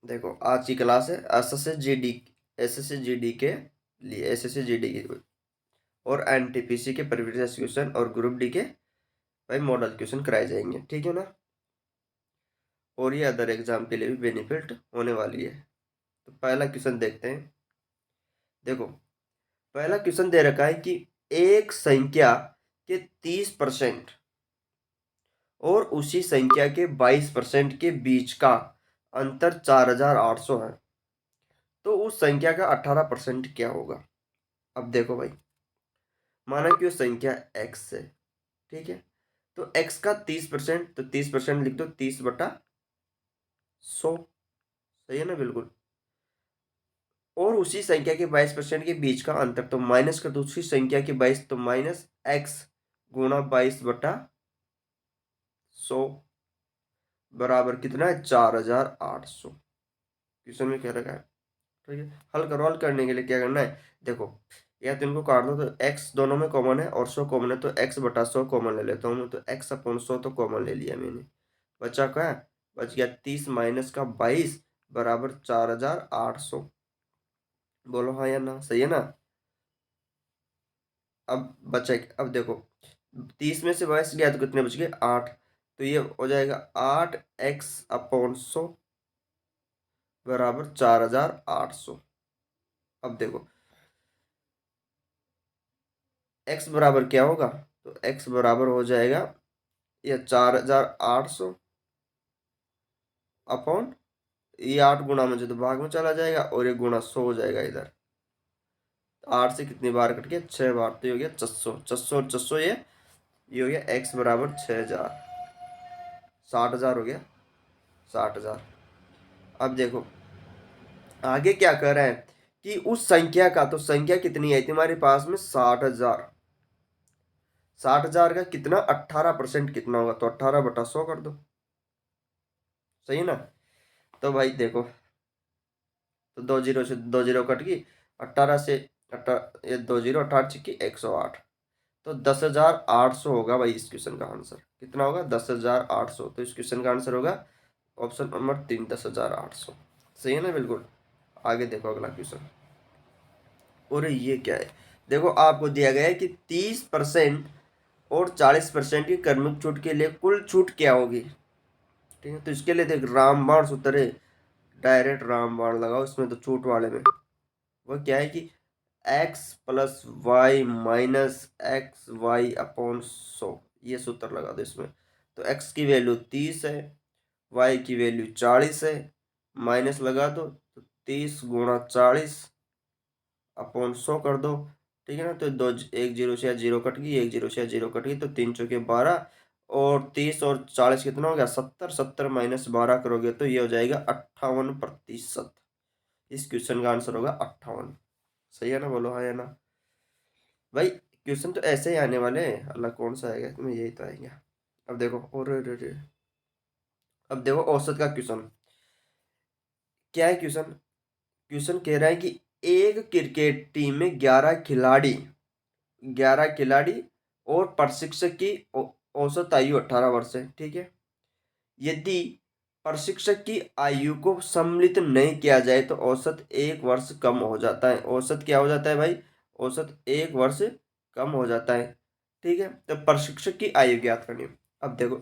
देखो आज की क्लास है एसएससी जीडी के लिए, एसएससी जीडी की और एनटीपीसी के प्रीवियस क्वेश्चन और ग्रुप डी के भाई मॉडल क्वेश्चन कराए जाएंगे, ठीक है ना। और ये अदर एग्जाम के लिए भी बेनिफिट होने वाली है। तो पहला क्वेश्चन देखते हैं। देखो पहला क्वेश्चन दे रखा है कि एक संख्या के 30% और उसी संख्या के 22% के बीच का अंतर 4800 है, तो उस संख्या का 18% क्या होगा। अब देखो भाई, माना कि वो संख्या x है, ठीक है। तो x का 30%, तो 30% लिख दो 30/100, सही है ना, बिल्कुल। और उसी संख्या के 22% के बीच का अंतर, तो माइनस कर दो उसी संख्या के 22, तो -x गुणा 22/100 बराबर कितना है, 4800। क्वेश्चन में क्या रखा है, ठीक है। हल करो। हल करने के लिए क्या करना है, देखो या तो इनको काट दो, तो x दोनों में कॉमन है और 100 कॉमन है, तो x/100 कॉमन ले लेता हूँ मैं, तो x/100 तो कॉमन ले लिया मैंने। बचा क्या है, बच गया 30 माइनस का 22 बराबर 4800। बोलो हाँ या ना, सही है ना। अब बचा, अब देखो 30 में से 22 गया तो कितने बच गए, 8। तो ये हो जाएगा 8x/100 बराबर 4800। अब देखो x बराबर क्या होगा, तो x बराबर हो जाएगा ये 4800 अपॉन ये 8 गुणा में जो तो भाग में चला जाएगा और ये गुणा 100 हो जाएगा इधर। 8 से कितनी बार कट गया, 6 बार, तो ये हो गया 600। 600 और 600 ये हो गया x बराबर 6000, 60,000 हो गया, 60,000। अब देखो आगे क्या कर रहा है कि उस संख्या का, तो संख्या कितनी है तुम्हारे पास में, 60,000। 60,000 का कितना 18% कितना होगा, तो 18/100 कर दो, सही है ना। तो भाई देखो, तो 2 जीरो से 2 जीरो कट गई, 18 से 18, ये 2 जीरो, 18 छिक्की 108, तो 10,800 होगा भाई इस क्वेश्चन का आंसर। कितना होगा, 10,800। तो इस क्वेश्चन का आंसर होगा ऑप्शन नंबर 3, 10,800, सही है ना, बिल्कुल। आगे देखो अगला क्वेश्चन। और ये क्या है, देखो आपको दिया गया है कि 30% और 40% की क्रमिक छूट के लिए कुल छूट क्या होगी, ठीक है। तो इसके लिए देख रामबाण सूत्र है, डायरेक्ट रामबाण लगाओ इसमें, तो छूट वाले में वो क्या है कि x+y माइनस xy/100, ये सूत्र लगा दो इसमें। तो x की वैल्यू 30 है, y की वैल्यू 40 है, माइनस लगा दो, तो 30 गुणा 40/100 कर दो, ठीक है ना। तो दो, एक जीरो से जीरो कट गई, एक जीरो से जीरो कट गई, तो 3 चौके 12 और 30 और 40 कितना हो गया, 70। 70 माइनस 12 करोगे तो ये हो जाएगा 58%। इस क्वेश्चन का आंसर होगा 58, सही है ना, बोलो हाँ या ना। भाई क्वेश्चन तो ऐसे ही आने वाले हैं, अल्लाह कौन सा आएगा तुम्हें, यही तो आएगा। अब देखो और अब देखो औसत का क्वेश्चन क्या है। क्वेश्चन क्वेश्चन कह रहा है कि एक क्रिकेट टीम में 11 खिलाड़ी और प्रशिक्षक की औसत आयु 18 वर्ष है, ठीक है। यदि प्रशिक्षक की आयु को सम्मिलित नहीं किया जाए तो औसत 1 वर्ष कम हो जाता है। औसत क्या हो जाता है भाई, औसत 1 वर्ष कम हो जाता है, ठीक है। तो प्रशिक्षक की आयु ज्ञात करनी है। अब देखो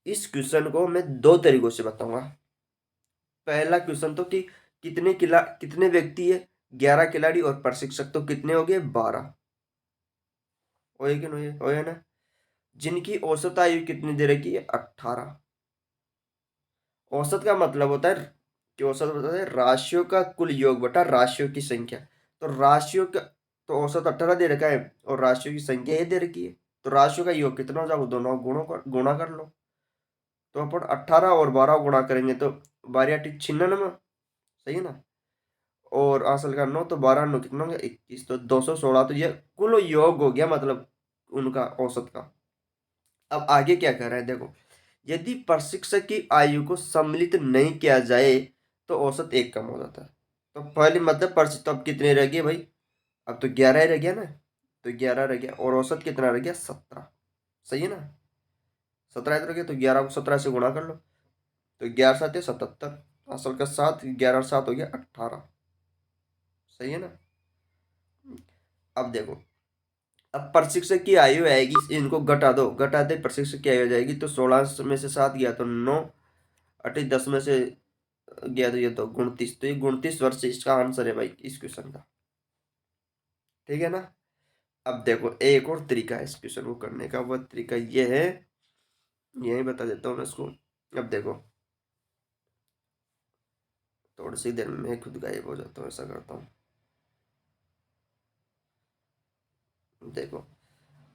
इस क्वेश्चन को मैं दो तरीकों से बताऊंगा। पहला क्वेश्चन तो कि कितने व्यक्ति है, 11 खिलाड़ी और प्रशिक्षक, तो कितने हो गए, 12 होए कि नहीं होए ना। जिनकी औसत आयु कितनी दे रखी है, 18। औसत का मतलब होता है कि औसत होता है राशियों का कुल योग बटा राशियों की संख्या। तो राशियों का, तो औसत 18 दे रखा है और राशियों की संख्या ये दे रखी है, तो राशियों का योग कितना हो जाएगा, दोनों गुणा कर लो। तो अपन 18 और 12 गुणा करेंगे तो 12×8 = 96, सही है ना। और असल का 9, तो 12×9 कितना हो गया, 21, तो 216। तो ये कुल योग हो गया, मतलब उनका औसत का। अब आगे क्या कर रहा है, देखो यदि प्रशिक्षक की आयु को सम्मिलित नहीं किया जाए तो औसत 1 कम हो जाता है। तो पहले मतलब प्रशिक्षक, तो अब कितने रह गए भाई, अब तो 11 ही रह गया ना। तो 11 रह गया और औसत कितना रह गया, 17, सही है ना। 17 रह गया, तो 11 को 17 से गुणा कर लो, तो 11×7 = 77। असल का 7, 11 और 7 हो गया 18। सही है ना। अब देखो, अब प्रशिक्षक की आयु आएगी, इनको घटा दो, घटा दे प्रशिक्षक की आयु हो जाएगी। तो 16 में से 7 गया तो 9, 8 10 में से गया तो ये तो 29, तो ये 29 वर्ष इसका आंसर है भाई इस क्वेश्चन का। ठीक है ना। अब देखो एक और तरीका है इस क्वेश्चन को करने का, वह तरीका ये है, यही बता देता हूँ मैं इसको। अब देखो, थोड़ी सी देर में खुद गायब हो जाता हूँ, ऐसा करता हूँ। देखो,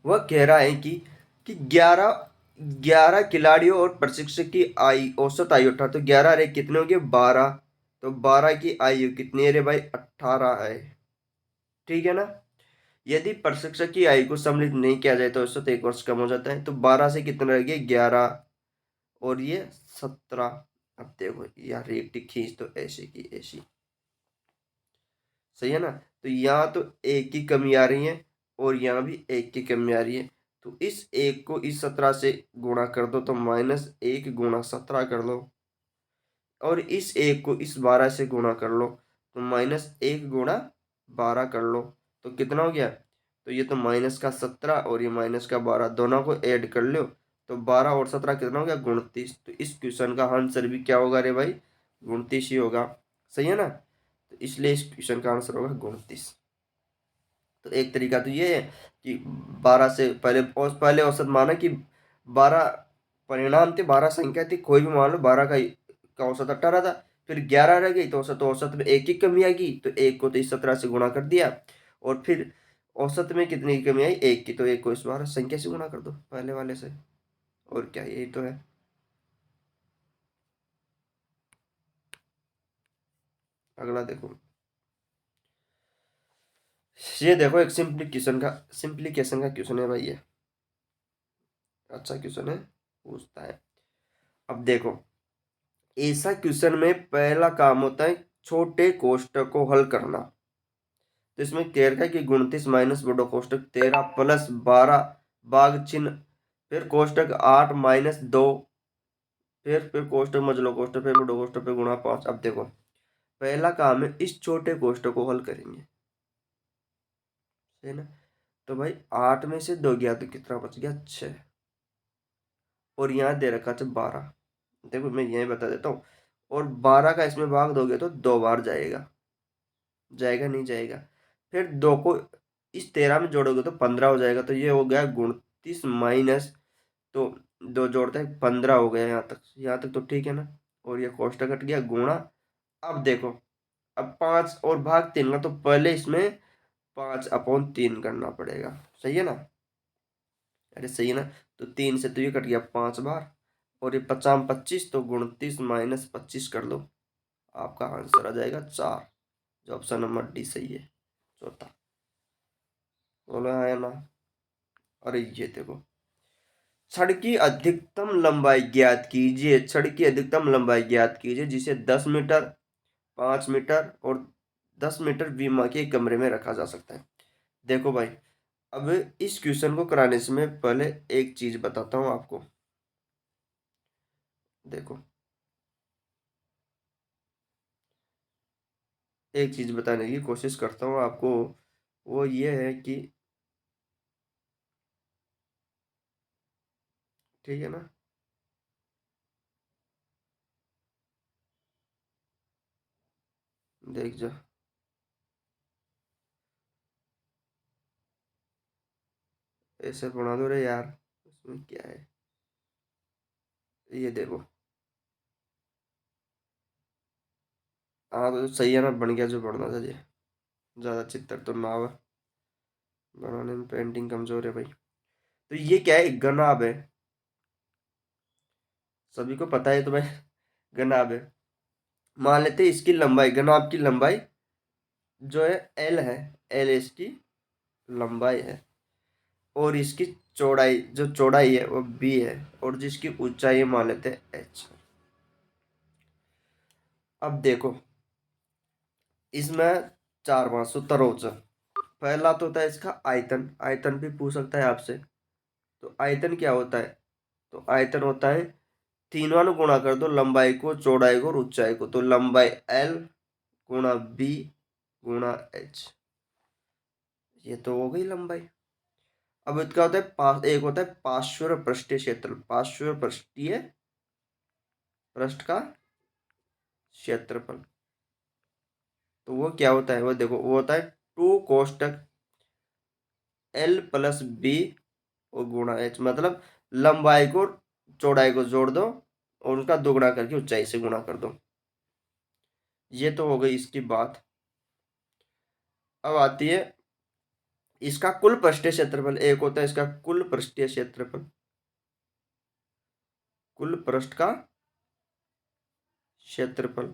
वह कह रहा है कि 11 खिलाड़ियों और प्रशिक्षक की औसत आयु 18, तो 11 रे कितने हो गए 12, तो 12 की आयु कितनी है रे भाई 18 है। ठीक है ना। यदि प्रशिक्षक की आयु को सम्मिलित नहीं किया जाए तो औसत 1 वर्ष कम हो जाता है। तो 12 से कितने रह गए 11, और ये 17। अब देखो यार रेटी खींच तो ऐसे की ऐसी, सही है ना। तो यहाँ तो एक की कमी आ रही है और यहाँ भी एक की कमी आ रही है। तो इस एक को इस 17 से गुणा कर दो, तो -1 गुणा 17 कर लो, और इस एक को इस 12 से गुणा कर लो, तो -1 गुणा 12 कर लो। तो कितना हो गया, तो ये तो माइनस का 17 और ये माइनस का 12, दोनों को ऐड कर लो, तो 12 और 17 कितना हो गया 29। तो इस क्वेश्चन का आंसर भी क्या होगा रे भाई 29 ही होगा। सही है ना। तो इसलिए इस क्वेश्चन का आंसर होगा 29। तो एक तरीका तो ये है कि 12 से पहले औसत माना कि 12 परिणाम थे, 12 संख्या थी, कोई भी मान लो 12 का औसत 18 था, फिर 11 रह गई, तो औसत में एक की कमी आएगी, तो एक को तो इस 17 से गुणा कर दिया, और फिर औसत में कितनी की कमी आई एक की, तो एक को इस 12 संख्या से गुणा कर दो पहले वाले से, और क्या यही तो है। अगला देखो, ये देखो एक सिंप्लीकेशन का क्वेश्चन है भाई, ये अच्छा क्वेश्चन है, पूछता है। अब देखो, ऐसा क्वेश्चन में पहला काम होता है छोटे कोष्टक को हल करना। तो इसमें कह रखा है कि 29 माइनस बड़ो कोष्टक 13 प्लस 12 भाग चिन्ह, फिर कोष्टक 8 -2, फिर कोष्टक मजलो कोष्टक, फिर बड़ो कोष्टक पे गुणा 5। अब देखो, पहला काम है इस छोटे कोष्टक को हल करेंगे, है ना। तो भाई 8 में से 2 गया तो कितना बच गया 6, और यहाँ दे रखा था 12। देखो मैं यही बता देता हूँ, और 12 का इसमें भाग दोगे तो 2 बार जाएगा, जाएगा नहीं जाएगा। फिर 2 को इस 13 में जोड़ोगे तो 15 हो जाएगा, तो ये हो गया 29 माइनस, तो 2 जोड़ते हैं 15 हो गया। यहाँ तक तो ठीक है ना। और ये कोष्टक कट गया गुणा। अब देखो, अब 5 और भाग 3 का, तो पहले इसमें 5/3 करना पड़ेगा, सही है ना। अरे सही है ना। तो 3 से तो ये कट गया 5 बार, और ये 50 25, तो 29 माइनस 25 कर लो, आपका आंसर आ जाएगा 4, जो ऑप्शन नंबर डी सही है, चौथा। बोलो हाँ या ना। अरे ये देखो, छड़ की अधिकतम लंबाई ज्ञात कीजिए, छड़ की अधिकतम लंबाई ज्ञात कीजिए जिसे 10 मीटर, 5 मीटर और 10 मीटर विमा के कमरे में रखा जा सकता है। देखो भाई, अब इस क्वेश्चन को कराने से मैं पहले एक चीज बताता हूँ आपको। देखो, एक चीज बताने की कोशिश करता हूँ आपको, वो ये है कि, ठीक है ना। देख जा, ऐसे बना दो रे यार, इसमें क्या है, ये देखो। हाँ तो सही है ना, बन गया जो बनना चाहिए, ज्यादा चित्र तो ना आवे, बनाने में पेंटिंग कमजोर है भाई। तो ये क्या है, गनाब है, सभी को पता है तो भाई गनाब है। मान लेते हैं इसकी लंबाई, गनाब की लंबाई जो है एल है, एल इसकी लंबाई है, और इसकी चौड़ाई, जो चौड़ाई है वो बी है, और जिसकी ऊंचाई मान लेते हैं एच। अब देखो, इसमें 4 5 सूत्र हो। पहला तो होता है इसका आयतन, आयतन भी पूछ सकता है आपसे। तो आयतन क्या होता है, तो आयतन होता है तीनों को गुणा कर दो, लंबाई को, चौड़ाई को और ऊंचाई को। तो लंबाई L गुणा B गुणा H, ये तो हो गई लंबाई। अब इसका होता है एक होता है पार्श्व पृष्ठीय क्षेत्र, पार्श्व पृष्ठीय पृष्ठ का क्षेत्रफल। तो वो क्या होता है, वो देखो, वो होता है 2 कोष्टक L प्लस B और गुणा H, मतलब लंबाई को चौड़ाई को जोड़ दो और उसका दोगुना करके ऊंचाई से गुणा कर दो। ये तो हो गई इसकी बात। अब आती है इसका कुल पृष्ठीय क्षेत्रफल। एक होता है इसका कुल पृष्ठीय क्षेत्रफल, कुल पृष्ठ का क्षेत्रफल,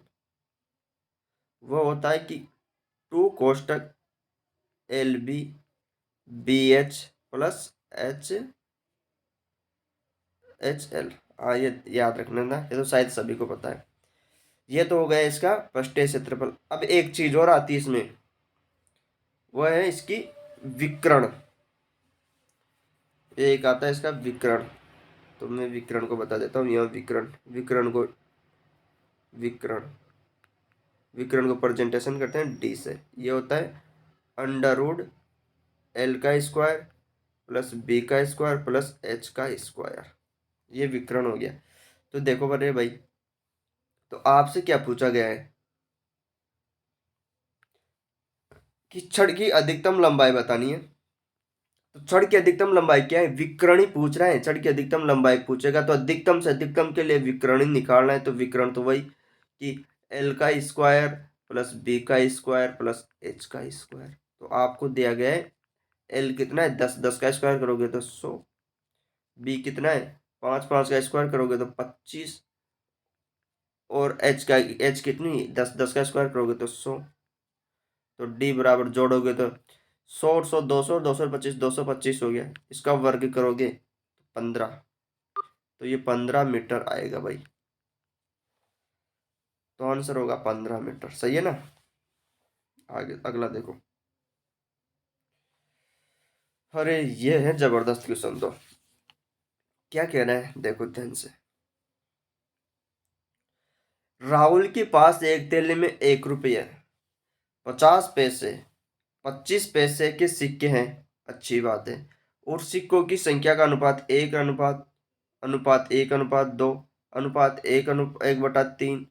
वो होता है कि 2 कोष्टक LB BH प्लस HL। हाँ, ये याद रखना ना, ये तो शायद सभी को पता है। ये तो हो गया इसका पृष्ठीय क्षेत्रफल। अब एक चीज और आती है इसमें, वह है इसकी विकर्ण। एक आता है इसका विकर्ण, तो मैं विकर्ण को बता देता हूँ। यह विकर्ण विकर्ण को प्रेजेंटेशन करते हैं D से। ये होता है अंडर रूड L का स्क्वायर प्लस B का स्क्वायर प्लस H का स्क्वायर। ये विकर्ण हो गया। तो देखो बड़े भाई, तो आपसे क्या पूछा गया है कि छड़ की अधिकतम लंबाई बतानी है। तो छड़ की अधिकतम लंबाई क्या है, विकर्ण पूछ रहा है। छड़ की अधिकतम लंबाई पूछेगा तो अधिकतम से अधिकतम के लिए विकर्ण निकालना है। तो विकर्ण तो वही कि L का स्क्वायर प्लस B का स्क्वायर प्लस H का स्क्वायर। तो आपको दिया गया है L कितना है 10, 10 का स्क्वायर करोगे तो 100। B कितना है 5, 5 का स्क्वायर करोगे तो 25। और H कितनी 10, 10 का स्क्वायर करोगे तो 100। तो D बराबर जोड़ोगे तो 100 और 100 200, 225 225 हो गया। इसका वर्ग करोगे 15, तो ये 15 मीटर आएगा भाई। तो आंसर होगा 15 मीटर, सही है ना। आगे अगला देखो। अरे ये है जबरदस्त क्वेश्चन। तो क्या कहना है देखो ध्यान से। राहुल के पास एक थैले में 1 रुपये, 50 पैसे, 25 पैसे के सिक्के हैं। अच्छी बात है। और सिक्कों की संख्या का अनुपात 1 अनुपात अनुपात 1 अनुपात 2 अनुपात 1/3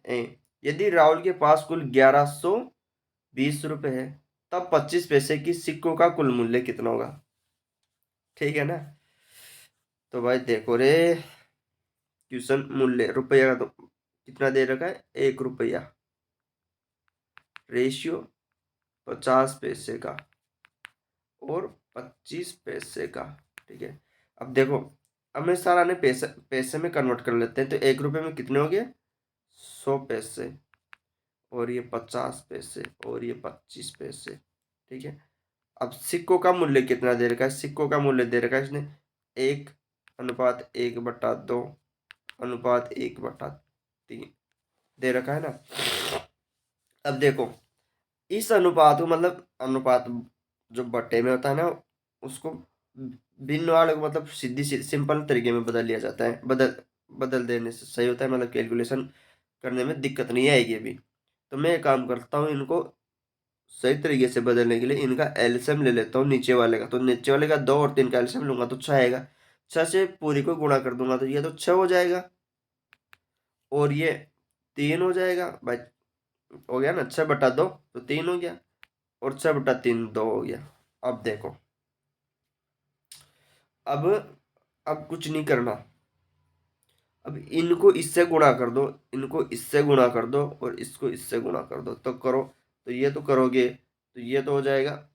है। यदि राहुल के पास कुल 1120 रुपये है, तब 25 पैसे की सिक्कों का कुल मूल्य कितना होगा। ठीक है ना। तो भाई देखो रे, क्वेश्चन मूल्य रुपया का तो कितना दे रखा है 1 रुपया, रेशियो 50 पैसे का और 25 पैसे का। ठीक है। अब देखो, अब मैं सारा ने पैसे पैसे में कन्वर्ट कर लेते हैं। तो 1 रुपये में कितने हो गए 100 पैसे, और ये 50 पैसे और ये 25 पैसे। ठीक है। अब सिक्कों का मूल्य कितना दे रखा है, सिक्कों का मूल्य दे रखा है इसने 1/1/2 अनुपात 1/3 दे रखा है ना। अब देखो, इस अनुपात को, मतलब अनुपात जो बट्टे में होता है ना, उसको भिन्न वाले को मतलब सीधी सिंपल तरीके में बदल लिया जाता है। बदल देने से सही होता है, मतलब कैलकुलेशन करने में दिक्कत नहीं आएगी अभी। तो मैं एक काम करता हूँ, इनको सही तरीके से बदलने के लिए इनका एलसीएम ले लेता हूँ नीचे वाले का। तो नीचे वाले का 2 और 3 का एलसीएम लूंगा तो 6 आएगा। 6 से पूरी को गुणा कर दूंगा तो ये तो 6 हो जाएगा, और ये 3 हो जाएगा भाई। हो गया ना, 6/2 तो 3 हो गया, और 6/3 2 हो गया। अब देखो, अब अब कुछ नहीं करना। अब इनको इससे गुणा कर दो, इनको इससे गुणा कर दो, और इसको इससे गुणा कर दो तो करो। तो ये तो करोगे तो ये तो हो जाएगा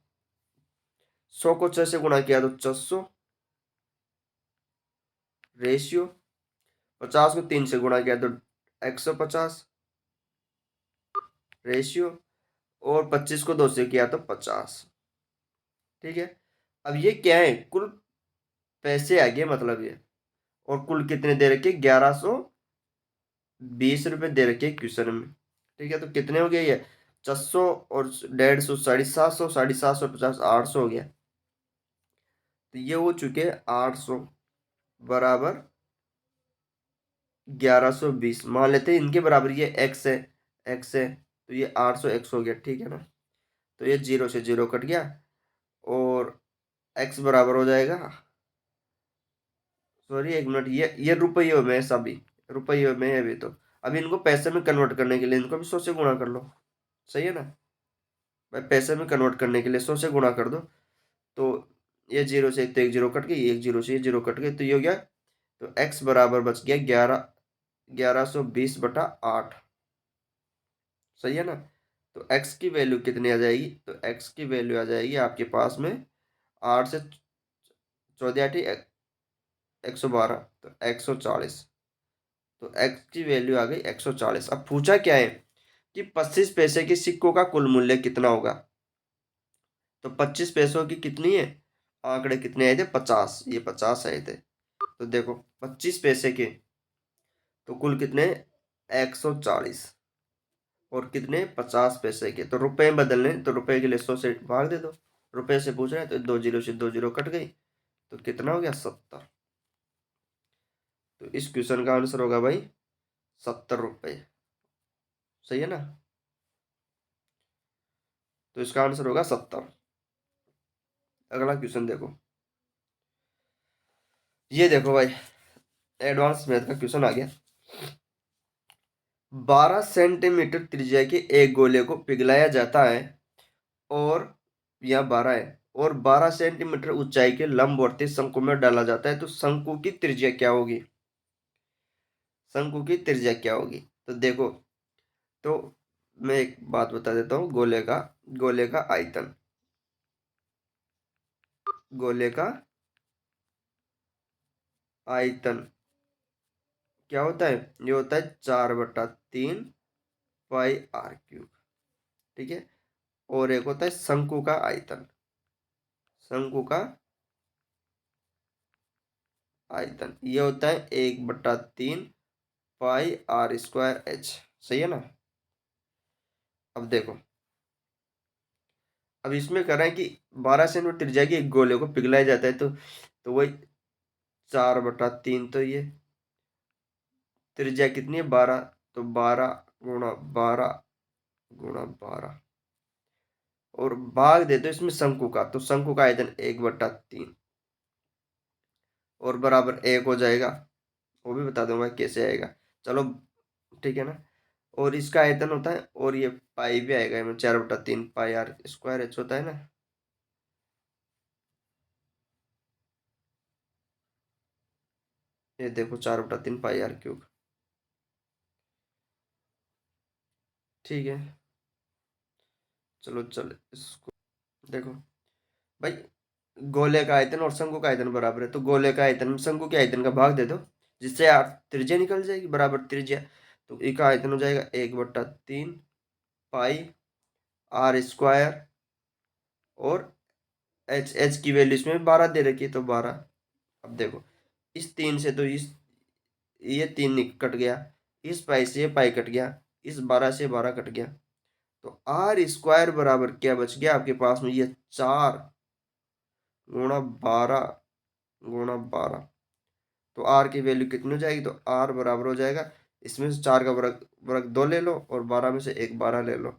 100 को 6 से गुणा किया तो 600, रेशियो 50 को 3 से गुणा किया तो 150, रेशियो, और 25 को 2 से किया तो 50। ठीक है। अब ये क्या है, कुल पैसे आ गए मतलब ये। और कुल कितने दे रखे 1120 रुपये दे रखे क्वेश्चन में। ठीक है। तो कितने हो गए ये 600 और 150, 750, 750, 800 हो गया। तो ये हो चुके 800 बराबर 1120 मान लेते हैं इनके बराबर, ये x है, x है, तो ये 800 x हो गया, ठीक है ना। तो ये 0 से 0 कट गया, और x बराबर हो जाएगा, सॉरी एक मिनट, ये रुपये में है सभी, रुपये में है अभी। तो अभी इनको पैसे में कन्वर्ट करने के लिए इनको भी 100 से गुणा कर लो, सही है ना भाई। पैसे में कन्वर्ट करने के लिए 100 से गुणा कर दो, तो ये 0 से एक, तो एक जीरो कट गई, एक जीरो से ये जीरो कट गई, तो ये हो गया। तो x बराबर बच गया 1120/8, सही है ना। तो x की वैल्यू कितनी आ जाएगी, तो x की वैल्यू आ जाएगी आपके पास में 8 से 14 आठी 112, तो 140। तो x की वैल्यू आ गई 140। अब पूछा क्या है कि 25 पैसे के सिक्कों का कुल मूल्य कितना होगा। तो 25 पैसों की कितनी है, आंकड़े कितने आए थे, 50, ये 50 आए थे। तो देखो 25 पैसे के तो कुल कितने, 140, और कितने, 50 पैसे के। तो रुपए में बदलने, तो रुपए के लिए 100 से भाग दे दो, रुपए से पूछ रहे हैं तो 2 जीरो से 2 जीरो कट गई, तो कितना हो गया, 70। तो इस क्वेश्चन का आंसर होगा भाई 70 रुपये, सही है ना। तो इसका आंसर होगा 70। अगला क्वेश्चन देखो, ये देखो भाई, एडवांस मैथ का क्वेश्चन आ गया। 12 सेंटीमीटर त्रिज्या के एक गोले को पिघलाया जाता है, और यहाँ 12 है, और 12 सेंटीमीटर ऊंचाई के लंबवर्ती शंकु में डाला जाता है, तो शंकु की त्रिज्या क्या होगी, शंकु की त्रिज्या क्या होगी। तो देखो, तो मैं एक बात बता देता हूँ, गोले का आयतन, गोले का आयतन क्या होता है, ये होता है 4/3 पाई आर क्यूब, ठीक है। और एक होता है शंकु का आयतन, शंकु का आयतन ये होता है 1/3 पाई आर स्क्वायर एच, सही है ना। अब देखो, अब इसमें कर रहे हैं कि 12 सेंटीमीटर त्रिज्या के एक गोले को पिघलाया जाता है, तो वही 4/3, तो ये त्रिज्या कितनी है, 12, तो 12 × 12 × 12, और भाग दे दो इसमें शंकु का, तो शंकु का आयतन 1/3, और बराबर 1 हो जाएगा, वो भी बता दूंगा कैसे आएगा, चलो ठीक है ना। और इसका आयतन होता है, और ये पाई भी आएगा इसमें, 4/3 पाई आर स्क्वायर एच होता है ना। ये देखो 4/3 पाई आर क्यूब, ठीक है। चलो चलो इसको देखो भाई, गोले का आयतन और शंकु का आयतन बराबर है, तो गोले का आयतन में शंकु के आयतन का भाग दे दो, जिससे आप त्रिज्या निकल जाएगी, बराबर त्रिज्या। तो ए का आयतन हो जाएगा 1/3 पाई आर स्क्वायर, और एच एच की वैल्यू इसमें 12 दे रखी है, तो 12। अब देखो, इस 3 से तो इस ये 3 कट गया, इस पाई से ये पाई कट गया, इस 12 से 12 कट गया, तो आर स्क्वायर बराबर क्या बच गया आपके पास में, ये 4 × 12 × 12। तो आर की वैल्यू कितनी हो जाएगी, तो आर बराबर हो जाएगा, इसमें से 4 का वर्ग वर्ग 2 ले लो, और 12 में से एक 12 ले लो,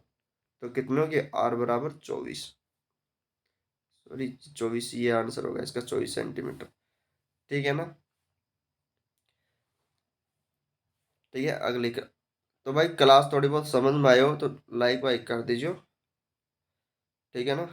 तो कितने हो गए, आर बराबर 24, सॉरी 24, ये आंसर होगा इसका, 24 सेंटीमीटर, ठीक है ना। ठीक है, तो भाई क्लास थोड़ी बहुत समझ में आए हो तो लाइक वाइक कर दीजिए, ठीक है ना।